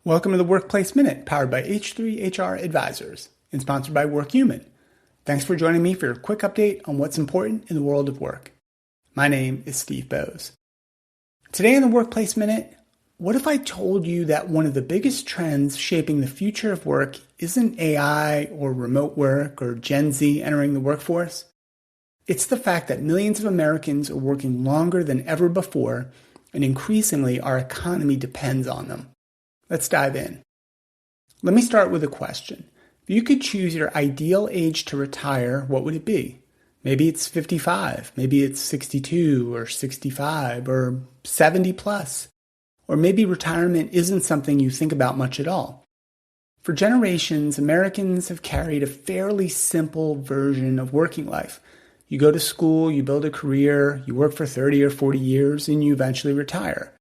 Welcome to the Workplace Minute, powered by H3HR Advisors and sponsored by WorkHuman. Thanks for joining me for a quick update on what's important in the world of work. My name is Steve Boese. Today in the Workplace Minute, what if I told you that one of the biggest trends shaping the future of work isn't AI or remote work or Gen Z entering the workforce? It's the fact that millions of Americans are working longer than ever before, and increasingly our economy depends on them. Let's dive in. Let me start with a question. If you could choose your ideal age to retire, what would it be? Maybe it's 55, maybe it's 62 or 65 or 70 plus. Or maybe retirement isn't something you think about much at all. For generations, Americans have carried a fairly simple version of working life. You go to school, you build a career, you work for 30 or 40 years, and you eventually retire.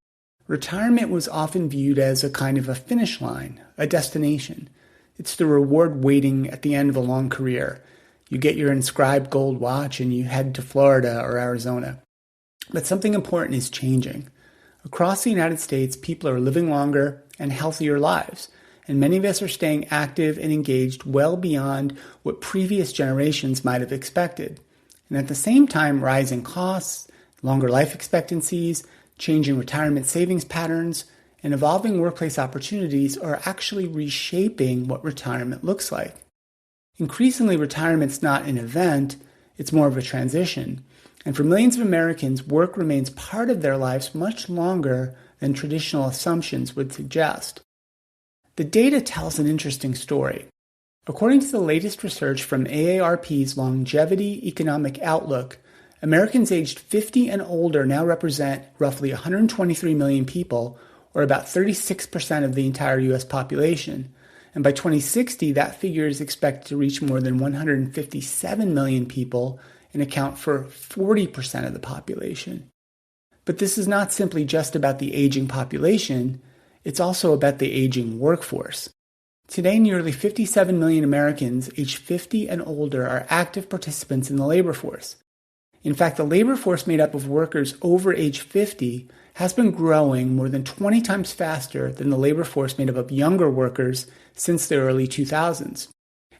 Retirement was often viewed as a kind of a finish line, a destination. It's the reward waiting at the end of a long career. You get your inscribed gold watch and you head to Florida or Arizona. But something important is changing. Across the United States, people are living longer and healthier lives, and many of us are staying active and engaged well beyond what previous generations might have expected. And at the same time, rising costs, longer life expectancies, changing retirement savings patterns, and evolving workplace opportunities are actually reshaping what retirement looks like. Increasingly, retirement's not an event, it's more of a transition. And for millions of Americans, work remains part of their lives much longer than traditional assumptions would suggest. The data tells an interesting story. According to the latest research from AARP's Longevity Economic Outlook, Americans aged 50 and older now represent roughly 123 million people, or about 36% of the entire U.S. population. And by 2060, that figure is expected to reach more than 157 million people and account for 40% of the population. But this is not simply just about the aging population, it's also about the aging workforce. Today, nearly 57 million Americans aged 50 and older are active participants in the labor force. In fact, the labor force made up of workers over age 50 has been growing more than 20 times faster than the labor force made up of younger workers since the early 2000s.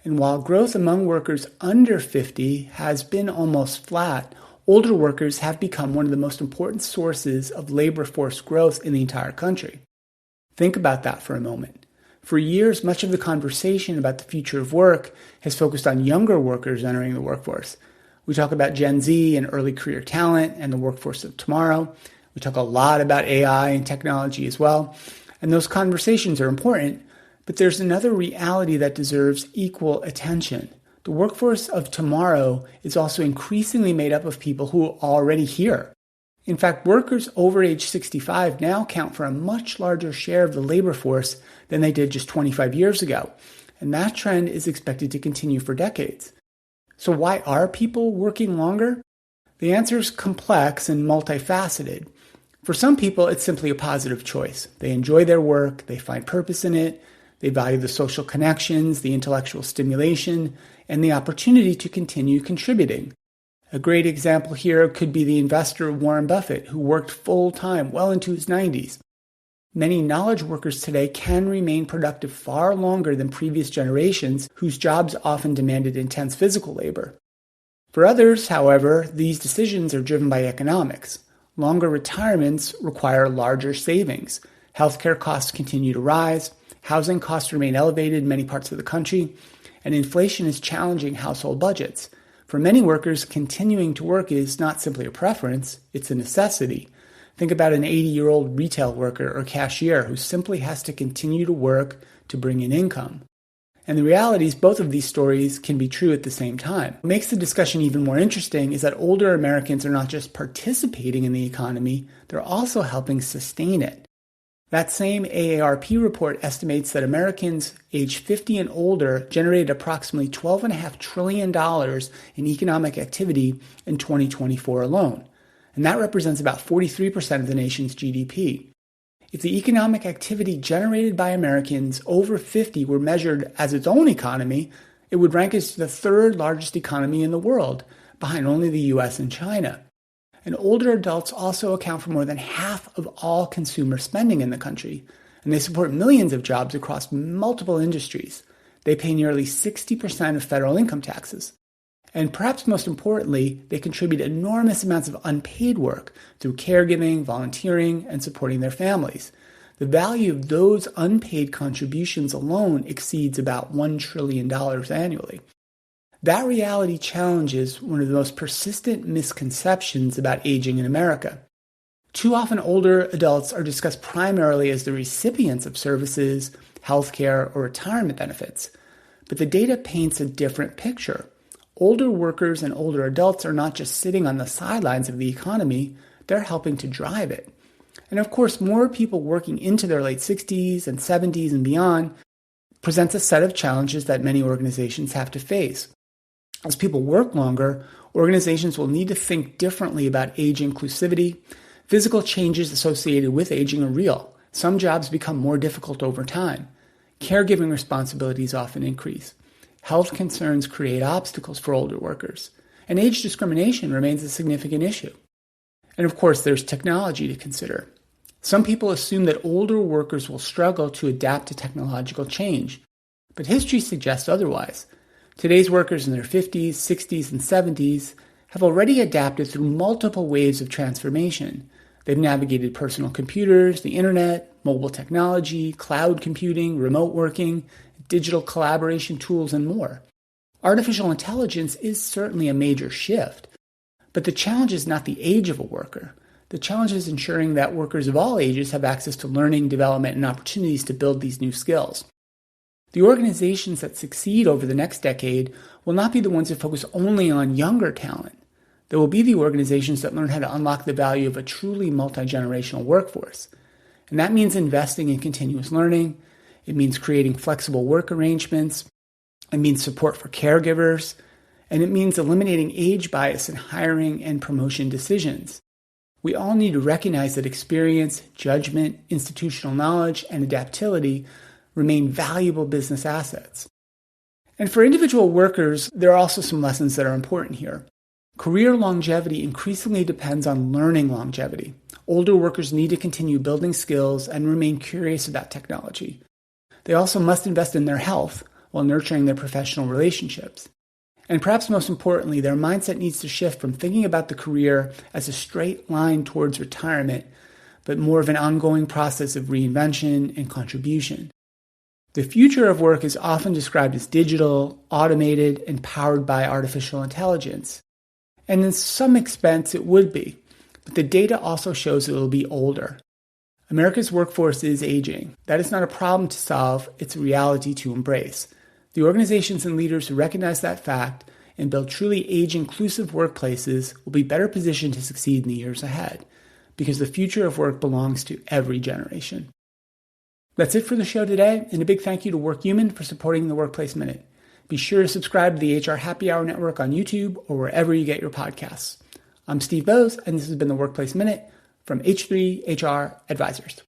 And while growth among workers under 50 has been almost flat, older workers have become one of the most important sources of labor force growth in the entire country. Think about that for a moment. For years, much of the conversation about the future of work has focused on younger workers entering the workforce. We talk about Gen Z and early career talent and the workforce of tomorrow. We talk a lot about AI and technology as well. And those conversations are important, but there's another reality that deserves equal attention. The workforce of tomorrow is also increasingly made up of people who are already here. In fact, workers over age 65 now count for a much larger share of the labor force than they did just 25 years ago. And that trend is expected to continue for decades. So why are people working longer? The answer is complex and multifaceted. For some people, it's simply a positive choice. They enjoy their work, they find purpose in it, they value the social connections, the intellectual stimulation, and the opportunity to continue contributing. A great example here could be the investor Warren Buffett, who worked full-time well into his 90s. Many knowledge workers today can remain productive far longer than previous generations whose jobs often demanded intense physical labor. For others, however, these decisions are driven by economics. Longer retirements require larger savings. Healthcare costs continue to rise, housing costs remain elevated in many parts of the country, and inflation is challenging household budgets. For many workers, continuing to work is not simply a preference, it's a necessity. Think about an 80-year-old retail worker or cashier who simply has to continue to work to bring in income. And the reality is both of these stories can be true at the same time. What makes the discussion even more interesting is that older Americans are not just participating in the economy, they're also helping sustain it. That same AARP report estimates that Americans aged 50 and older generated approximately $12.5 trillion in economic activity in 2024 alone. And that represents about 43% of the nation's GDP. If the economic activity generated by Americans over 50 were measured as its own economy, it would rank as the third largest economy in the world, behind only the US and China. And older adults also account for more than half of all consumer spending in the country. and they support millions of jobs across multiple industries. They pay nearly 60% of federal income taxes. And perhaps most importantly, they contribute enormous amounts of unpaid work through caregiving, volunteering, and supporting their families. The value of those unpaid contributions alone exceeds about $1 trillion annually. That reality challenges one of the most persistent misconceptions about aging in America. Too often, older adults are discussed primarily as the recipients of services, healthcare, or retirement benefits. But the data paints a different picture. Older workers and older adults are not just sitting on the sidelines of the economy, they're helping to drive it. And of course, more people working into their late 60s and 70s and beyond presents a set of challenges that many organizations have to face. As people work longer, organizations will need to think differently about age inclusivity. Physical changes associated with aging are real. Some jobs become more difficult over time. Caregiving responsibilities often increase. Health concerns create obstacles for older workers. And age discrimination remains a significant issue. And of course, there's technology to consider. Some people assume that older workers will struggle to adapt to technological change. But history suggests otherwise. Today's workers in their 50s, 60s, and 70s have already adapted through multiple waves of transformation. They've navigated personal computers, the internet, mobile technology, cloud computing, remote working, digital collaboration tools, and more. Artificial intelligence is certainly a major shift. But the challenge is not the age of a worker. The challenge is ensuring that workers of all ages have access to learning, development, and opportunities to build these new skills. The organizations that succeed over the next decade will not be the ones that focus only on younger talent. There will be the organizations that learn how to unlock the value of a truly multi-generational workforce. And that means investing in continuous learning. It means creating flexible work arrangements. It means support for caregivers. And it means eliminating age bias in hiring and promotion decisions. We all need to recognize that experience, judgment, institutional knowledge, and adaptability remain valuable business assets. And for individual workers, there are also some lessons that are important here. Career longevity increasingly depends on learning longevity. Older workers need to continue building skills and remain curious about technology. They also must invest in their health while nurturing their professional relationships. And perhaps most importantly, their mindset needs to shift from thinking about the career as a straight line towards retirement, but more of an ongoing process of reinvention and contribution. The future of work is often described as digital, automated, and powered by artificial intelligence. And in some extent, it would be. But the data also shows it will be older. America's workforce is aging. That is not a problem to solve, it's a reality to embrace. The organizations and leaders who recognize that fact and build truly age-inclusive workplaces will be better positioned to succeed in the years ahead, because the future of work belongs to every generation. That's it for the show today, and a big thank you to WorkHuman for supporting the Workplace Minute. Be sure to subscribe to the HR Happy Hour Network on YouTube or wherever you get your podcasts. I'm Steve Boese, and this has been the Workplace Minute from H3 HR Advisors.